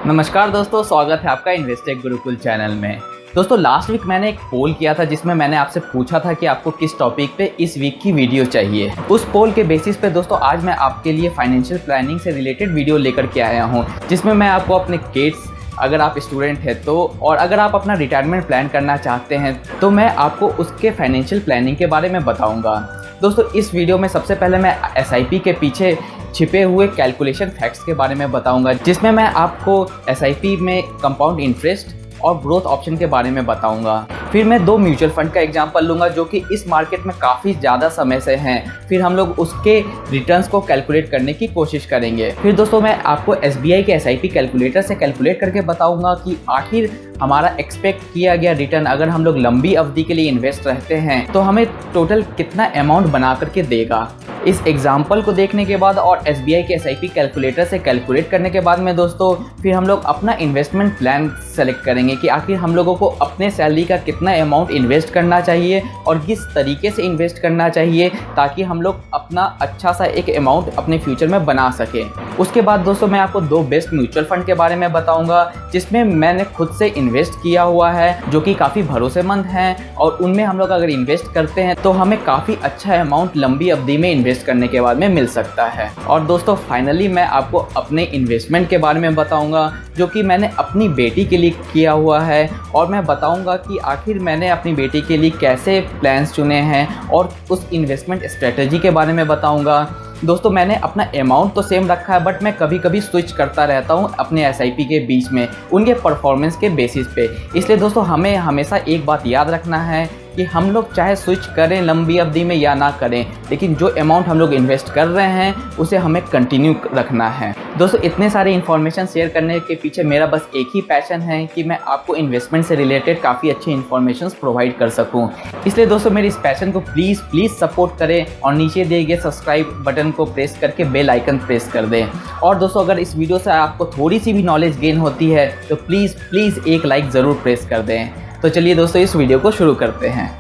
नमस्कार दोस्तों, स्वागत है आपका इन्वेस्टेक गुरुकुल चैनल में। दोस्तों लास्ट वीक मैंने एक पोल किया था जिसमें मैंने आपसे पूछा था कि आपको किस टॉपिक पे इस वीक की वीडियो चाहिए। उस पोल के बेसिस पे दोस्तों आज मैं आपके लिए फाइनेंशियल प्लानिंग से रिलेटेड वीडियो लेकर के आया हूँ, जिसमें मैं आपको अपने किड्स, अगर आप स्टूडेंट हैं तो, और अगर आप अपना रिटायरमेंट प्लान करना चाहते हैं तो मैं आपको उसके फाइनेंशियल प्लानिंग के बारे में बताऊँगा। दोस्तों इस वीडियो में सबसे पहले मैं SIP के पीछे छिपे हुए कैलकुलेशन फैक्ट्स के बारे में बताऊंगा, जिसमें मैं आपको SIP में कंपाउंड इंटरेस्ट और ग्रोथ ऑप्शन के बारे में बताऊंगा। फिर मैं 2 म्यूचुअल फंड का एग्जांपल लूंगा जो कि इस मार्केट में काफ़ी ज़्यादा समय से हैं। फिर हम लोग उसके रिटर्न्स को कैलकुलेट करने की कोशिश करेंगे। फिर दोस्तों मैं आपको SBI के SIP कैलकुलेटर से कैलकुलेट करके बताऊंगा कि आखिर हमारा एक्सपेक्ट किया गया रिटर्न, अगर हम लोग लंबी अवधि के लिए इन्वेस्ट रहते हैं तो हमें टोटल कितना अमाउंट बना करके देगा। इस एग्जाम्पल को देखने के बाद और SBI के SIP कैलकुलेटर से कैलकुलेट करने के बाद में दोस्तों फिर हम लोग अपना इन्वेस्टमेंट प्लान सेलेक्ट करेंगे कि आखिर हम लोगों को अपने सैलरी का कितना अमाउंट इन्वेस्ट करना चाहिए और किस तरीके से इन्वेस्ट करना चाहिए ताकि हम लोग अपना अच्छा सा एक अमाउंट अपने फ्यूचर में बना सकें। उसके बाद दोस्तों मैं आपको 2 बेस्ट म्यूचुअल फंड के बारे में बताऊंगा जिसमें मैंने खुद से इन्वेस्ट किया हुआ है, जो कि काफ़ी भरोसेमंद हैं और उनमें हम लोग अगर इन्वेस्ट करते हैं तो हमें काफ़ी अच्छा अमाउंट लंबी अवधि में इन्वेस्ट करने के बाद में मिल सकता है। और दोस्तों फाइनली मैं आपको अपने इन्वेस्टमेंट के बारे में बताऊंगा जो कि मैंने अपनी बेटी के लिए किया हुआ है, और मैं बताऊंगा कि आखिर मैंने अपनी बेटी के लिए कैसे प्लान्स चुने हैं और उस इन्वेस्टमेंट स्ट्रेटजी के बारे में बताऊंगा। दोस्तों मैंने अपना अमाउंट तो सेम रखा है, बट मैं कभी कभी स्विच करता रहता हूं अपने SIP के बीच में उनके परफॉर्मेंस के बेसिस पे। इसलिए दोस्तों हमें हमेशा एक बात याद रखना है कि हम लोग चाहे स्विच करें लंबी अवधि में या ना करें, लेकिन जो अमाउंट हम लोग इन्वेस्ट कर रहे हैं उसे हमें कंटिन्यू रखना है। दोस्तों इतने सारे इन्फॉर्मेशन शेयर करने के पीछे मेरा बस एक ही पैशन है कि मैं आपको इन्वेस्टमेंट से रिलेटेड काफ़ी अच्छी इन्फॉर्मेशन प्रोवाइड कर सकूं। इसलिए दोस्तों मेरे इस पैशन को प्लीज़ सपोर्ट करें और नीचे दिए गए सब्सक्राइब बटन को प्रेस करके बेल आइकन प्रेस कर दें। और दोस्तों अगर इस वीडियो से आपको थोड़ी सी भी नॉलेज गेन होती है तो प्लीज़ एक लाइक ज़रूर प्रेस कर दें। तो चलिए दोस्तों इस वीडियो को शुरू करते हैं।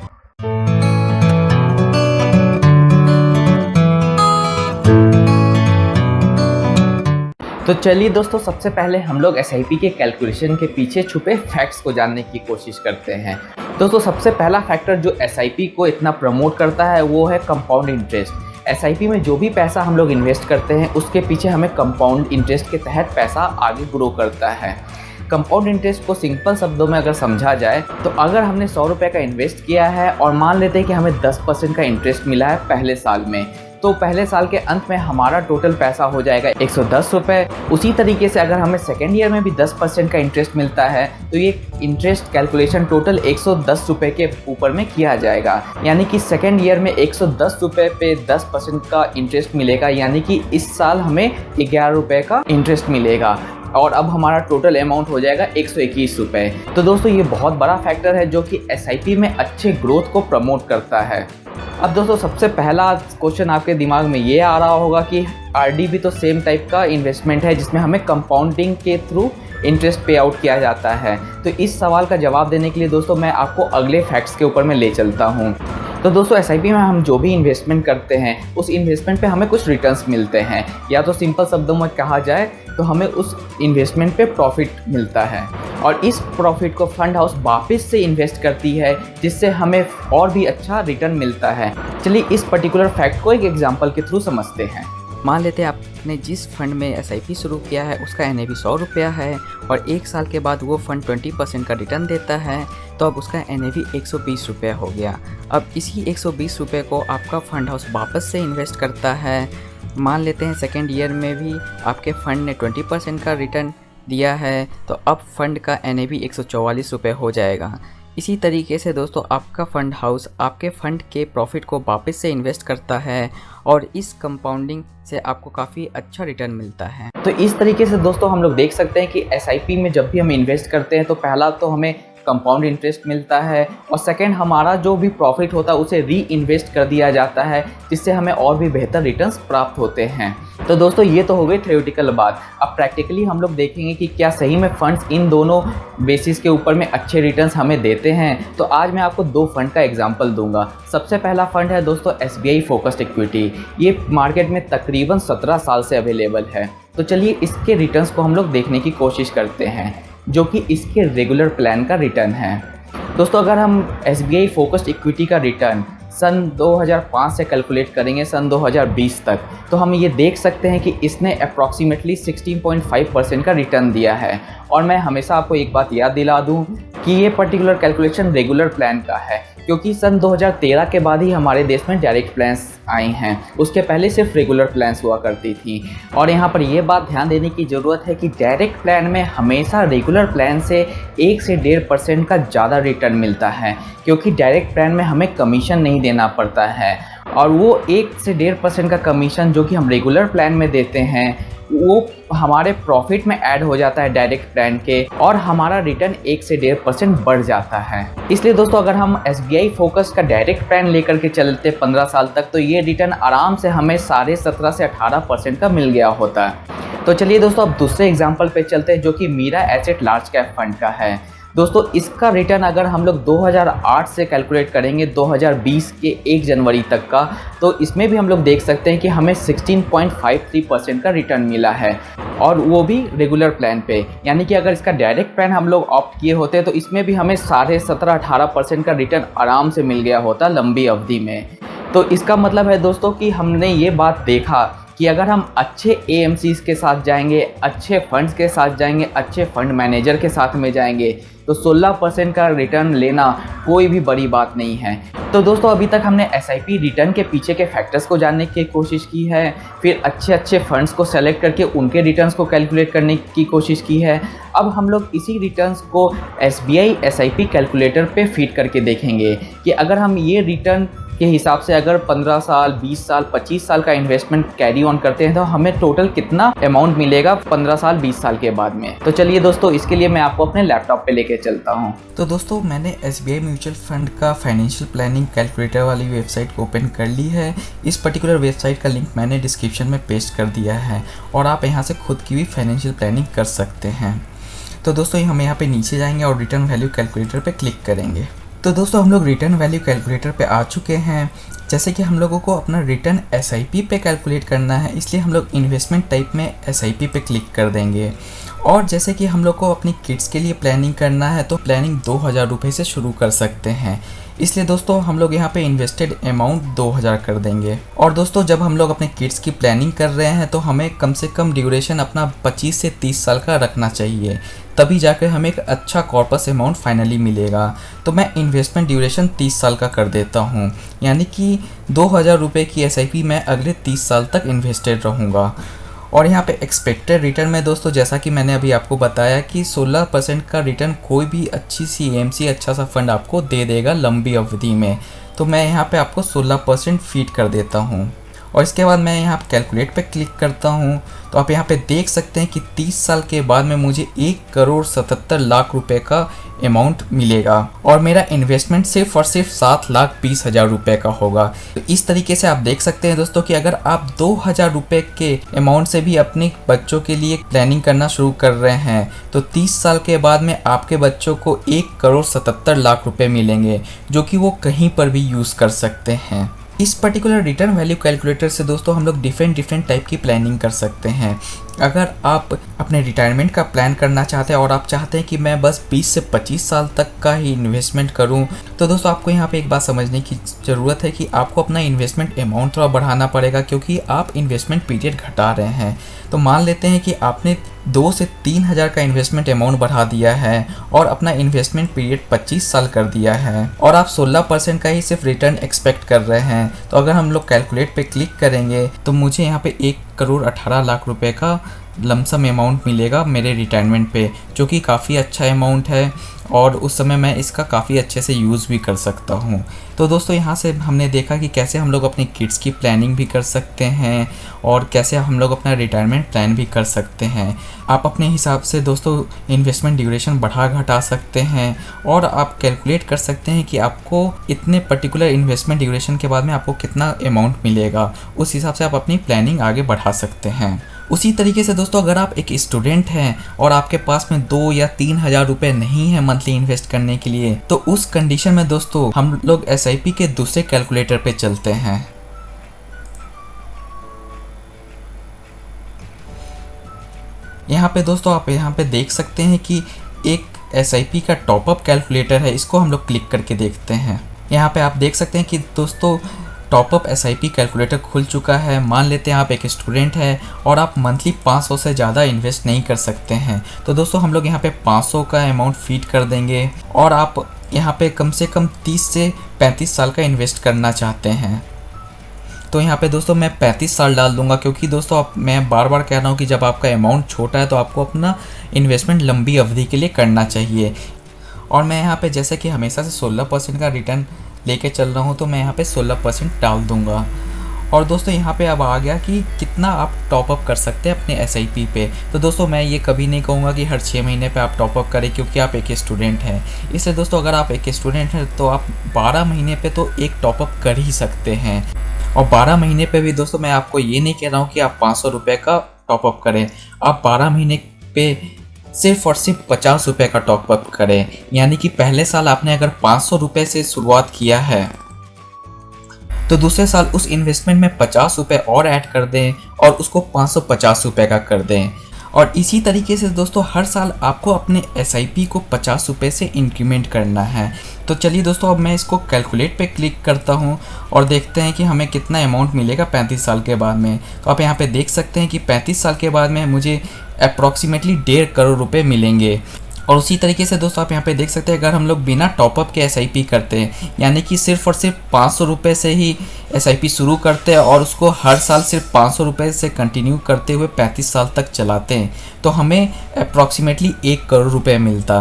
तो चलिए दोस्तों सबसे पहले हम लोग SIP के कैलकुलेशन के पीछे छुपे फैक्ट्स को जानने की कोशिश करते हैं। दोस्तों सबसे पहला फैक्टर जो SIP को इतना प्रमोट करता है वो है कंपाउंड इंटरेस्ट। SIP में जो भी पैसा हम लोग इन्वेस्ट करते हैं उसके पीछे हमें कंपाउंड इंटरेस्ट के तहत पैसा आगे ग्रो करता है। कंपाउंड इंटरेस्ट को सिंपल शब्दों में अगर समझा जाए तो अगर हमने 100 रुपये का इन्वेस्ट किया है और मान लेते हैं कि हमें 10% का इंटरेस्ट मिला है पहले साल में, तो पहले साल के अंत में हमारा टोटल पैसा हो जाएगा 110 रुपये। उसी तरीके से अगर हमें सेकेंड ईयर में भी 10% का इंटरेस्ट मिलता है तो ये इंटरेस्ट कैलकुलेशन टोटल 110 रुपये के ऊपर में किया जाएगा, यानी कि सेकेंड ईयर में 110 रुपये पे 10% का इंटरेस्ट मिलेगा, यानी कि इस साल हमें 11 रुपये का इंटरेस्ट मिलेगा और अब हमारा टोटल अमाउंट हो जाएगा 121 रुपये। तो दोस्तों ये बहुत बड़ा फैक्टर है जो कि SIP में अच्छे ग्रोथ को प्रमोट करता है। अब दोस्तों सबसे पहला क्वेश्चन आपके दिमाग में ये आ रहा होगा कि RD भी तो सेम टाइप का इन्वेस्टमेंट है जिसमें हमें कंपाउंडिंग के थ्रू इंटरेस्ट पे आउट किया जाता है। तो इस सवाल का जवाब देने के लिए दोस्तों मैं आपको अगले फैक्ट्स के ऊपर में ले चलता हूँ। तो दोस्तों SIP में हम जो भी इन्वेस्टमेंट करते हैं उस इन्वेस्टमेंट पे हमें कुछ रिटर्न्स मिलते हैं, या तो सिंपल शब्दों में कहा जाए तो हमें उस इन्वेस्टमेंट पे प्रॉफिट मिलता है और इस प्रॉफिट को फंड हाउस वापस से इन्वेस्ट करती है जिससे हमें और भी अच्छा रिटर्न मिलता है। चलिए इस पर्टिकुलर फैक्ट को एक एग्जांपल के थ्रू समझते हैं। मान लेते हैं आपने जिस फंड में SIP शुरू किया है उसका NAV 100 रुपया है और 1 साल के बाद वो फंड 20% का रिटर्न देता है, तो अब उसका NAV 120 रुपया हो गया। अब इसी 120 रुपये को आपका फंड हाउस वापस से इन्वेस्ट करता है। मान लेते हैं सेकेंड ईयर में भी आपके फंड ने 20% का रिटर्न दिया है, तो अब फंड का NAV 144 रुपये हो जाएगा। इसी तरीके से दोस्तों आपका फंड हाउस आपके फंड के प्रॉफिट को वापस से इन्वेस्ट करता है और इस कंपाउंडिंग से आपको काफ़ी अच्छा रिटर्न मिलता है। तो इस तरीके से दोस्तों हम लोग देख सकते हैं कि SIP में जब भी हम इन्वेस्ट करते हैं तो पहला तो हमें कंपाउंड इंटरेस्ट मिलता है और सेकंड हमारा जो भी प्रॉफिट होता है उसे री इन्वेस्ट कर दिया जाता है जिससे हमें और भी बेहतर रिटर्न्स प्राप्त होते हैं। तो दोस्तों ये तो हो गई थ्योरेटिकल बात। अब प्रैक्टिकली हम लोग देखेंगे कि क्या सही में फंड्स इन दोनों बेसिस के ऊपर में अच्छे रिटर्न्स हमें देते हैं। तो आज मैं आपको 2 फंड का एग्जांपल दूंगा। सबसे पहला फंड है दोस्तों SBI फोकस्ड इक्विटी। ये मार्केट में तकरीबन 17 साल से अवेलेबल है तो चलिए इसके रिटर्न्स को हम लोग देखने की कोशिश करते हैं, जो कि इसके रेगुलर प्लान का रिटर्न है। दोस्तों अगर हम SBI फोकस्ड इक्विटी का रिटर्न सन 2005 से कैलकुलेट करेंगे सन 2020 तक, तो हम ये देख सकते हैं कि इसने अप्रॉक्सीमेटली 16.5% का रिटर्न दिया है। और मैं हमेशा आपको एक बात याद दिला दूं कि ये पर्टिकुलर कैलकुलेशन रेगुलर प्लान का है, क्योंकि सन 2013 के बाद ही हमारे देश में डायरेक्ट प्लान्स आई हैं। उसके पहले सिर्फ रेगुलर प्लान्स हुआ करती थी। और यहाँ पर ये बात ध्यान देने की ज़रूरत है कि डायरेक्ट प्लान में हमेशा रेगुलर प्लान से 1 से 1.5% का ज़्यादा रिटर्न मिलता है, क्योंकि डायरेक्ट प्लान में हमें कमीशन नहीं देना पड़ता है। और वो 1 से 1.5% का कमीशन जो कि हम रेगुलर प्लान में देते हैं वो हमारे प्रॉफिट में ऐड हो जाता है डायरेक्ट प्लान के, और हमारा रिटर्न 1 से 1.5% बढ़ जाता है। इसलिए दोस्तों अगर हम SBI फोकस का डायरेक्ट प्लान लेकर के चलते 15 साल तक, तो ये रिटर्न आराम से हमें 17.5 से 18% का मिल गया होता है। तो चलिए दोस्तों अब दूसरे एग्जाम्पल पे चलते हैं, जो कि Mirae Asset large cap fund का है। दोस्तों इसका रिटर्न अगर हम लोग 2008 से कैलकुलेट करेंगे 2020 के 1 जनवरी तक का, तो इसमें भी हम लोग देख सकते हैं कि हमें 16.53% का रिटर्न मिला है, और वो भी रेगुलर प्लान पे। यानी कि अगर इसका डायरेक्ट प्लान हम लोग ऑप्ट किए होते तो इसमें भी हमें 17.5-18% का रिटर्न आराम से मिल गया होता लंबी अवधि में। तो इसका मतलब है दोस्तों कि हमने ये बात देखा कि अगर हम अच्छे AMCs के साथ जाएंगे, अच्छे फंड्स के साथ जाएंगे, अच्छे फंड मैनेजर के साथ में जाएंगे, तो 16% का रिटर्न लेना कोई भी बड़ी बात नहीं है। तो दोस्तों अभी तक हमने SIP रिटर्न के पीछे के फैक्टर्स को जानने की कोशिश की है, फिर अच्छे फंड्स को सेलेक्ट करके उनके रिटर्न्स को कैलकुलेट करने की कोशिश की है। अब हम लोग इसी रिटर्न्स को SBI SIP कैलकुलेटर पे फीड करके देखेंगे कि अगर हम ये रिटर्न के हिसाब से अगर 15 साल, 20 साल, 25 साल का इन्वेस्टमेंट कैरी ऑन करते हैं तो हमें टोटल कितना अमाउंट मिलेगा 15 साल, 20 साल के बाद में। तो चलिए दोस्तों इसके लिए मैं आपको अपने लैपटॉप पे लेके चलता हूँ। तो दोस्तों मैंने SBI म्यूचुअल फंड का फाइनेंशियल प्लानिंग कैलकुलेटर वाली वेबसाइट को ओपन कर ली है। इस पर्टिकुलर वेबसाइट का लिंक मैंने डिस्क्रिप्शन में पेस्ट कर दिया है, और आप यहाँ से खुद की भी फाइनेंशियल प्लानिंग कर सकते हैं। तो दोस्तों हम यहाँ पे नीचे जाएंगे और रिटर्न वैल्यू कैलकुलेटर पे क्लिक करेंगे। तो दोस्तों हम लोग रिटर्न वैल्यू कैलकुलेटर पे आ चुके हैं। जैसे कि हम लोगों को अपना रिटर्न SIP पे कैलकुलेट करना है, इसलिए हम लोग इन्वेस्टमेंट टाइप में SIP पे क्लिक कर देंगे। और जैसे कि हम लोग को अपनी किड्स के लिए प्लानिंग करना है, तो प्लानिंग 2000 रुपये से शुरू कर सकते हैं। इसलिए दोस्तों हम लोग यहाँ पे इन्वेस्टेड अमाउंट 2000 कर देंगे। और दोस्तों जब हम लोग अपने किड्स की प्लानिंग कर रहे हैं तो हमें कम से कम ड्यूरेशन अपना 25 से 30 साल का रखना चाहिए, तभी जाकर हमें एक अच्छा कॉर्पस अमाउंट फाइनली मिलेगा। तो मैं इन्वेस्टमेंट ड्यूरेशन 30 साल का कर देता हूँ, यानी कि 2000 रुपये की SIP मैं अगले 30 साल तक इन्वेस्टेड रहूँगा। और यहाँ पे एक्सपेक्टेड रिटर्न में दोस्तों जैसा कि मैंने अभी आपको बताया कि 16% का रिटर्न कोई भी अच्छी सी AMC अच्छा सा फंड आपको दे देगा लंबी अवधि में। तो मैं यहाँ पे आपको 16% फीड कर देता हूँ, और इसके बाद मैं यहाँ कैलकुलेट पे क्लिक करता हूँ। तो आप यहाँ पे देख सकते हैं कि 30 साल के बाद में मुझे 1,77,00,000 रुपए का अमाउंट मिलेगा, और मेरा इन्वेस्टमेंट सिर्फ और सिर्फ 7,20,000 रुपये का होगा। तो इस तरीके से आप देख सकते हैं दोस्तों कि अगर आप 2,000 रुपये के अमाउंट से भी अपने बच्चों के लिए प्लानिंग करना शुरू कर रहे हैं, तो 30 साल के बाद में आपके बच्चों को 1,77,00,000 रुपये मिलेंगे, जो कि वो कहीं पर भी यूज़ कर सकते हैं। इस पर्टिकुलर रिटर्न वैल्यू कैलकुलेटर से दोस्तों हम लोग डिफरेंट टाइप की प्लानिंग कर सकते हैं। अगर आप अपने रिटायरमेंट का प्लान करना चाहते हैं और आप चाहते हैं कि मैं बस 20 से 25 साल तक का ही इन्वेस्टमेंट करूं, तो दोस्तों आपको यहाँ पे एक बात समझने की ज़रूरत है कि आपको अपना इन्वेस्टमेंट अमाउंट थोड़ा बढ़ाना पड़ेगा, क्योंकि आप इन्वेस्टमेंट पीरियड घटा रहे हैं। तो मान लेते हैं कि आपने 2 से 3 हज़ार का इन्वेस्टमेंट अमाउंट बढ़ा दिया है और अपना इन्वेस्टमेंट पीरियड 25 साल कर दिया है, और आप 16% का ही सिर्फ रिटर्न एक्सपेक्ट कर रहे हैं। तो अगर हम लोग कैलकुलेट पे क्लिक करेंगे तो मुझे यहाँ पे 1,18,00,000 रुपये का लमसम अमाउंट मिलेगा मेरे रिटायरमेंट पे, जो कि काफ़ी अच्छा अमाउंट है, और उस समय मैं इसका काफ़ी अच्छे से यूज़ भी कर सकता हूँ। तो दोस्तों यहाँ से हमने देखा कि कैसे हम लोग अपनी किड्स की प्लानिंग भी कर सकते हैं, और कैसे हम लोग अपना रिटायरमेंट प्लान भी कर सकते हैं। आप अपने हिसाब से दोस्तों इन्वेस्टमेंट ड्यूरेशन बढ़ा घटा सकते हैं, और आप कैलकुलेट कर सकते हैं कि आपको इतने पर्टिकुलर इन्वेस्टमेंट ड्यूरेशन के बाद में आपको कितना अमाउंट मिलेगा। उस हिसाब से आप अपनी प्लानिंग आगे बढ़ा सकते हैं। उसी तरीके से दोस्तों अगर आप एक स्टूडेंट हैं और आपके पास में 2 या 3 हज़ार रुपये नहीं है मंथली इन्वेस्ट करने के लिए, तो उस कंडीशन में दोस्तों हम लोग SIP के दूसरे कैलकुलेटर पे चलते हैं। यहाँ पे दोस्तों आप यहाँ पे देख सकते हैं कि एक SIP का टॉपअप कैलकुलेटर है, इसको हम लोग क्लिक करके देखते हैं। यहाँ पे आप देख सकते हैं कि दोस्तों टॉपअप SIP कैलकुलेटर खुल चुका है। मान लेते हैं आप एक स्टूडेंट है और आप मंथली 500 से ज़्यादा इन्वेस्ट नहीं कर सकते हैं, तो दोस्तों हम लोग यहाँ पे 500 का अमाउंट फीड कर देंगे। और आप यहाँ पे कम से कम 30 से 35 साल का इन्वेस्ट करना चाहते हैं, तो यहाँ पे दोस्तों मैं 35 साल डाल दूंगा, क्योंकि दोस्तों मैं बार बार कह रहा हूँ कि जब आपका अमाउंट छोटा है तो आपको अपना इन्वेस्टमेंट लंबी अवधि के लिए करना चाहिए। और मैं यहाँ पे जैसे कि हमेशा से 16% का रिटर्न लेके चल रहा हूँ, तो मैं यहाँ पे 16% डाल दूंगा। और दोस्तों यहाँ पे अब आ गया कि कितना आप टॉपअप कर सकते हैं अपने SIP पे। तो दोस्तों मैं ये कभी नहीं कहूँगा कि हर 6 महीने पे आप टॉपअप करें, क्योंकि आप एक स्टूडेंट हैं। इसलिए दोस्तों अगर आप एक स्टूडेंट हैं तो आप 12 महीने पे तो एक टॉपअप कर ही सकते हैं। और 12 महीने पे भी दोस्तों मैं आपको ये नहीं कह रहा हूँ कि आप 500 रुपये का टॉपअप करें, आप 12 महीने पे सिर्फ और सिर्फ 50 रुपये का टॉपअप करें। यानी कि पहले साल आपने अगर 500 रुपये से शुरुआत किया है तो दूसरे साल उस इन्वेस्टमेंट में 50 रुपये और ऐड कर दें और उसको 550 रुपये का कर दें। और इसी तरीके से दोस्तों हर साल आपको अपने SIP को 50 रुपये से इंक्रीमेंट करना है। तो चलिए दोस्तों अब मैं इसको कैलकुलेट पे क्लिक करता हूँ और देखते हैं कि हमें कितना अमाउंट मिलेगा 35 साल के बाद में। तो आप यहाँ पे देख सकते हैं कि 35 साल के बाद में मुझे अप्रॉक्सीमेटली 1.5 करोड़ रुपये मिलेंगे। और उसी तरीके से दोस्तों आप यहाँ पे देख सकते हैं अगर हम लोग बिना टॉपअप के SIP करते हैं, यानी कि सिर्फ और सिर्फ 500 रुपये से ही SIP शुरू करते हैं और उसको हर साल सिर्फ 500 रुपये से कंटिन्यू करते हुए 35 साल तक चलाते हैं, तो हमें अप्रॉक्सीमेटली 1 करोड़ रुपये मिलता।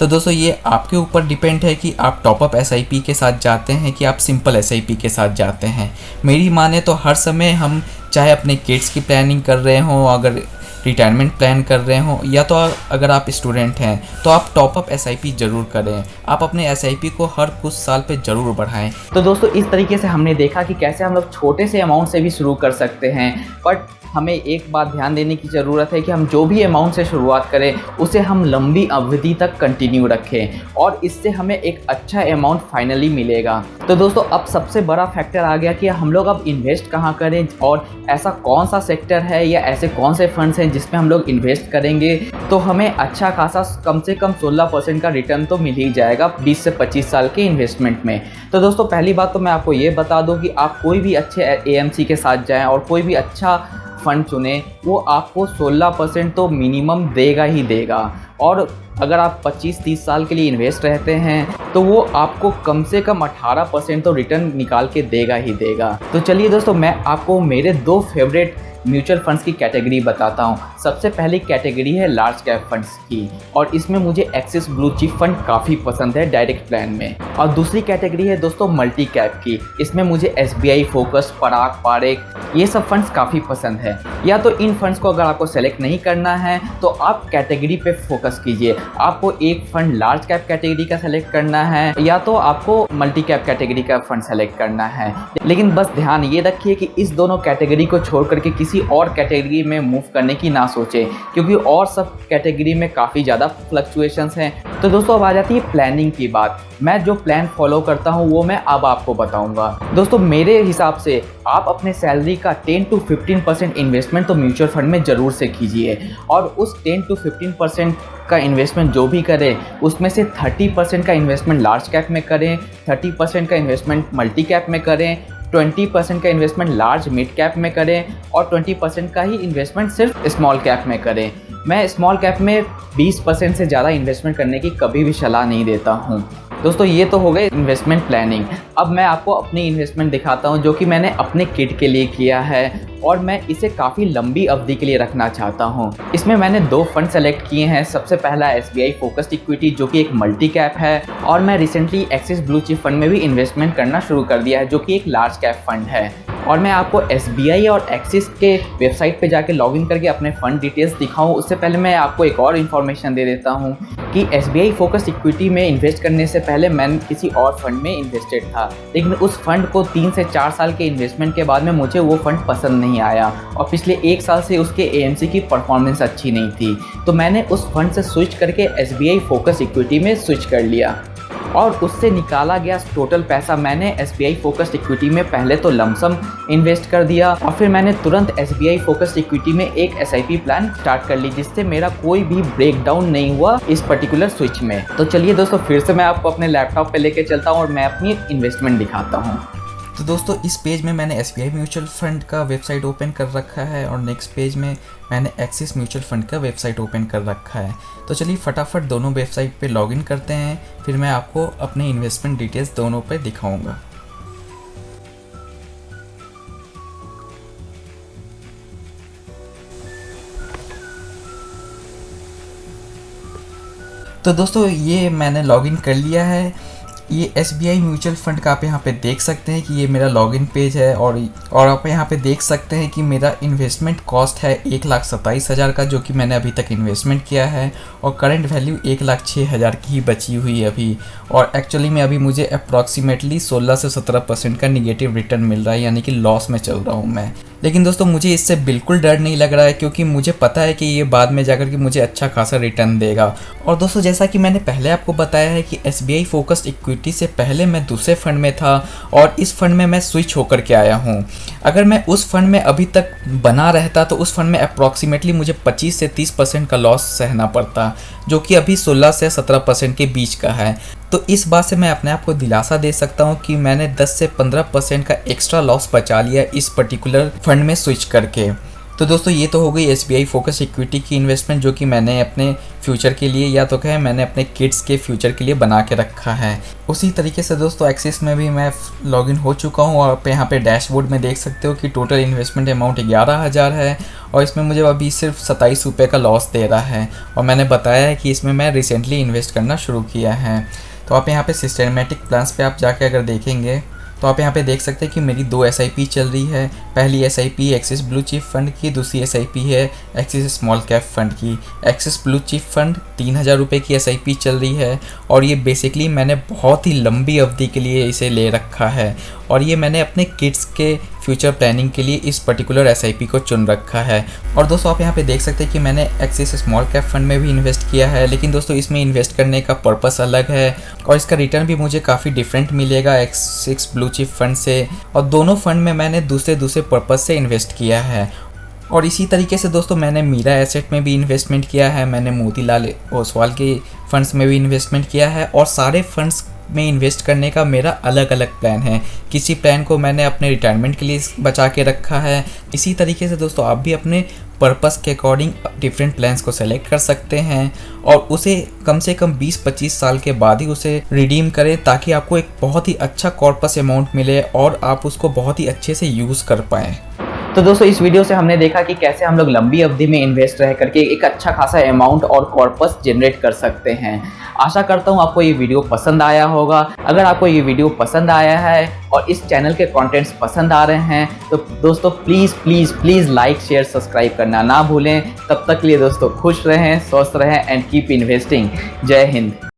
तो दोस्तों ये आपके ऊपर डिपेंड है कि आप टॉपअप SIP के साथ जाते हैं कि आप सिंपल SIP के साथ जाते हैं। मेरी माने तो हर समय हम चाहे अपने किड्स की प्लानिंग कर रहे हों, अगर रिटायरमेंट प्लान कर रहे हो, या तो अगर आप स्टूडेंट हैं तो आप टॉपअप SIP ज़रूर करें। आप अपने SIP को हर कुछ साल पे ज़रूर बढ़ाएं। तो दोस्तों इस तरीके से हमने देखा कि कैसे हम लोग छोटे से अमाउंट से भी शुरू कर सकते हैं, बट हमें एक बात ध्यान देने की ज़रूरत है कि हम जो भी अमाउंट से शुरुआत करें उसे हम लंबी अवधि तक कंटिन्यू रखें और इससे हमें एक अच्छा अमाउंट फाइनली मिलेगा। तो दोस्तों अब सबसे बड़ा फैक्टर आ गया कि हम लोग अब इन्वेस्ट कहाँ करें और ऐसा कौन सा सेक्टर है या ऐसे कौन से फंड्स हैं जिसमें हम लोग इन्वेस्ट करेंगे तो हमें अच्छा खासा कम से कम 16% का रिटर्न तो मिल ही जाएगा 20 से 25 साल के इन्वेस्टमेंट में। तो दोस्तों पहली बात तो मैं आपको ये बता दूं कि आप कोई भी अच्छे AMC के साथ जाएं और कोई भी अच्छा फंड चुने, वो आपको 16% तो मिनिमम देगा ही देगा। और अगर आप 25-30 साल के लिए इन्वेस्ट रहते हैं तो वो आपको कम से कम 18% तो रिटर्न निकाल के देगा ही देगा। तो चलिए दोस्तों मैं आपको मेरे 2 फेवरेट म्यूचुअल फंड्स की कैटेगरी बताता हूँ। सबसे पहली कैटेगरी है लार्ज कैप फंड्स की और इसमें मुझे एक्सिस ब्लू चिप फंड काफ़ी पसंद है डायरेक्ट प्लान में। और दूसरी कैटेगरी है दोस्तों मल्टी कैप की, इसमें मुझे SBI फोकस, पराग, पारेख ये सब फंड्स काफ़ी पसंद है। या तो इन फंड्स को अगर आपको सेलेक्ट नहीं करना है तो आप कैटेगरी पे फोकस कीजिए। आपको एक फंड लार्ज कैप कैटेगरी का सेलेक्ट करना है या तो आपको मल्टी कैप कैटेगरी का फंड सेलेक्ट करना है, लेकिन बस ध्यान ये रखिए कि इस दोनों कैटेगरी को छोड़ करके किसी और कैटेगरी में मूव करने की ना सोचें, क्योंकि और सब कैटेगरी में काफ़ी ज़्यादा फ्लक्चुएशंस हैं। तो दोस्तों अब आ जाती है प्लानिंग की बात। मैं जो प्लान फॉलो करता हूँ वो मैं अब आपको बताऊंगा। दोस्तों मेरे हिसाब से आप अपने सैलरी का 10 to 15% इन्वेस्टमेंट तो म्यूचुअल फंड में ज़रूर से कीजिए और उस 10 to 15% का इन्वेस्टमेंट जो भी करें उसमें से 30% का इन्वेस्टमेंट लार्ज कैप में करें, 30% का इन्वेस्टमेंट मल्टी कैप में करें, 20% का इन्वेस्टमेंट लार्ज मिड कैप में करें और 20% का ही इन्वेस्टमेंट सिर्फ स्मॉल कैप में करें। मैं स्मॉल कैप में 20% से ज़्यादा इन्वेस्टमेंट करने की कभी भी सलाह नहीं देता हूँ। दोस्तों ये तो हो गए इन्वेस्टमेंट प्लानिंग। अब मैं आपको अपनी इन्वेस्टमेंट दिखाता हूँ जो कि मैंने अपने किड के लिए किया है और मैं इसे काफ़ी लंबी अवधि के लिए रखना चाहता हूँ। इसमें मैंने 2 फंड सेलेक्ट किए हैं। सबसे पहला SBI फोकस्ड इक्विटी जो कि एक मल्टी कैप है और मैं recently axis blue chip fund में भी इन्वेस्टमेंट करना शुरू कर दिया है जो कि एक लार्ज कैप फंड है। और मैं आपको SBI और एक्सिस के वेबसाइट पे जाके लॉगिन करके अपने फ़ंड डिटेल्स दिखाऊं उससे पहले मैं आपको एक और इन्फॉर्मेशन दे देता हूं कि SBI फोकस इक्विटी में इन्वेस्ट करने से पहले मैं किसी और फंड में इन्वेस्टेड था, लेकिन उस फंड को 3 से 4 साल के इन्वेस्टमेंट के बाद में मुझे वो फंड पसंद नहीं आया और पिछले 1 साल से उसके AMC की परफॉर्मेंस अच्छी नहीं थी, तो मैंने उस फंड से स्विच करके SBI फोकस इक्विटी में स्विच कर लिया। और उससे निकाला गया टोटल पैसा मैंने SBI फोकस्ड इक्विटी में पहले तो लमसम इन्वेस्ट कर दिया और फिर मैंने तुरंत SBI फोकस्ड इक्विटी में एक SIP प्लान स्टार्ट कर ली, जिससे मेरा कोई भी ब्रेकडाउन नहीं हुआ इस पर्टिकुलर स्विच में। तो चलिए दोस्तों, फिर से मैं आपको अपने लैपटॉप पे लेके चलता हूँ और मैं अपनी इन्वेस्टमेंट दिखाता हूँ। तो दोस्तों इस पेज में मैंने SBI म्यूचुअल फंड का वेबसाइट ओपन कर रखा है और नेक्स्ट पेज में मैंने एक्सिस म्यूचुअल फंड का वेबसाइट ओपन कर रखा है। तो चलिए फटाफट दोनों वेबसाइट पे लॉगिन करते हैं, फिर मैं आपको अपने इन्वेस्टमेंट डिटेल्स दोनों पे दिखाऊंगा। तो दोस्तों ये मैंने लॉगिन कर लिया है। ये SBI म्यूचुअल फंड का आप यहाँ पे देख सकते हैं कि ये मेरा लॉगिन पेज है और आप यहाँ पे देख सकते हैं कि मेरा इन्वेस्टमेंट कॉस्ट है 1,27,000 का, जो कि मैंने अभी तक इन्वेस्टमेंट किया है और करंट वैल्यू 1,06,000 की ही बची हुई है अभी। और एक्चुअली में अभी मुझे अप्रॉक्सीमेटली 16 से 17% का निगेटिव रिटर्न मिल रहा है, यानी कि लॉस में चल रहा हूँ मैं। लेकिन दोस्तों मुझे इससे बिल्कुल डर नहीं लग रहा है, क्योंकि मुझे पता है कि ये बाद में जाकर के मुझे अच्छा खासा रिटर्न देगा। और दोस्तों जैसा कि मैंने पहले आपको बताया है कि SBI फोकस्ड इक्विटी से पहले मैं दूसरे फंड में था और इस फंड में मैं स्विच होकर के आया हूँ। अगर मैं उस फंड में अभी तक बना रहता तो उस फंड में अप्रॉक्सीमेटली मुझे 25 से 30% का लॉस सहना पड़ता, जो कि अभी 16 से 17% के बीच का है। तो इस बात से मैं अपने आप को दिलासा दे सकता हूँ कि मैंने 10 से 15% का एक्स्ट्रा लॉस बचा लिया इस पर्टिकुलर फंड में स्विच करके। तो दोस्तों ये तो हो गई SBI फोकस इक्विटी की इन्वेस्टमेंट, जो कि मैंने अपने फ्यूचर के लिए या तो कहें मैंने अपने किड्स के फ्यूचर के लिए बना के रखा है। उसी तरीके से दोस्तों एक्सिस में भी मैं लॉगिन हो चुका हूँ और आप यहाँ पे डैशबोर्ड में देख सकते हो कि टोटल इन्वेस्टमेंट अमाउंट 11,000 है और इसमें मुझे अभी सिर्फ 27 रुपये का लॉस दे रहा है। और मैंने बताया है कि इसमें मैं रिसेंटली इन्वेस्ट करना शुरू किया है। तो आप यहाँ पे सिस्टमेटिक प्लान्स पे आप जाके अगर देखेंगे तो आप यहाँ पे देख सकते हैं कि मेरी 2 SIP चल रही है। पहली SIP axis blue chip fund की, दूसरी SIP है एक्सिस स्मॉल कैप फंड की। एक्सिस ब्लू चिप फंड 3,000 रुपये की SIP चल रही है और ये बेसिकली मैंने बहुत ही लंबी अवधि के लिए इसे ले रखा है और ये मैंने अपने किड्स के फ्यूचर प्लानिंग के लिए इस पर्टिकुलर SIP को चुन रखा है। और दोस्तों आप यहाँ पे देख सकते हैं कि मैंने एक्सिस स्मॉल कैप फंड में भी इन्वेस्ट किया है, लेकिन दोस्तों इसमें इन्वेस्ट करने का पर्पस अलग है और इसका रिटर्न भी मुझे काफ़ी डिफरेंट मिलेगा एक्सिस ब्लू चिप फंड से। और दोनों फंड में मैंने दूसरे पर्पस से इन्वेस्ट किया है। और इसी तरीके से दोस्तों मैंने मीरा एसेट में भी इन्वेस्टमेंट किया है, मैंने मोतीलाल ओसवाल के फंड्स में भी इन्वेस्टमेंट किया है और सारे फंड्स में इन्वेस्ट करने का मेरा अलग अलग प्लान है। किसी प्लान को मैंने अपने रिटायरमेंट के लिए बचा के रखा है। इसी तरीके से दोस्तों आप भी अपने पर्पस के अकॉर्डिंग डिफरेंट प्लान्स को सेलेक्ट कर सकते हैं और उसे कम से कम 20-25 साल के बाद ही उसे रिडीम करें, ताकि आपको एक बहुत ही अच्छा कॉर्पस अमाउंट मिले और आप उसको बहुत ही अच्छे से यूज़ कर पाएँ। तो दोस्तों इस वीडियो से हमने देखा कि कैसे हम लोग लंबी अवधि में इन्वेस्ट रह करके एक अच्छा खासा अमाउंट और कॉर्पस जनरेट कर सकते हैं। आशा करता हूँ आपको ये वीडियो पसंद आया होगा। अगर आपको ये वीडियो पसंद आया है और इस चैनल के कंटेंट्स पसंद आ रहे हैं तो दोस्तों प्लीज़ लाइक शेयर सब्सक्राइब करना ना भूलें। तब तक के लिए दोस्तों खुश रहें, स्वस्थ रहें एंड कीप इन्वेस्टिंग। जय हिंद।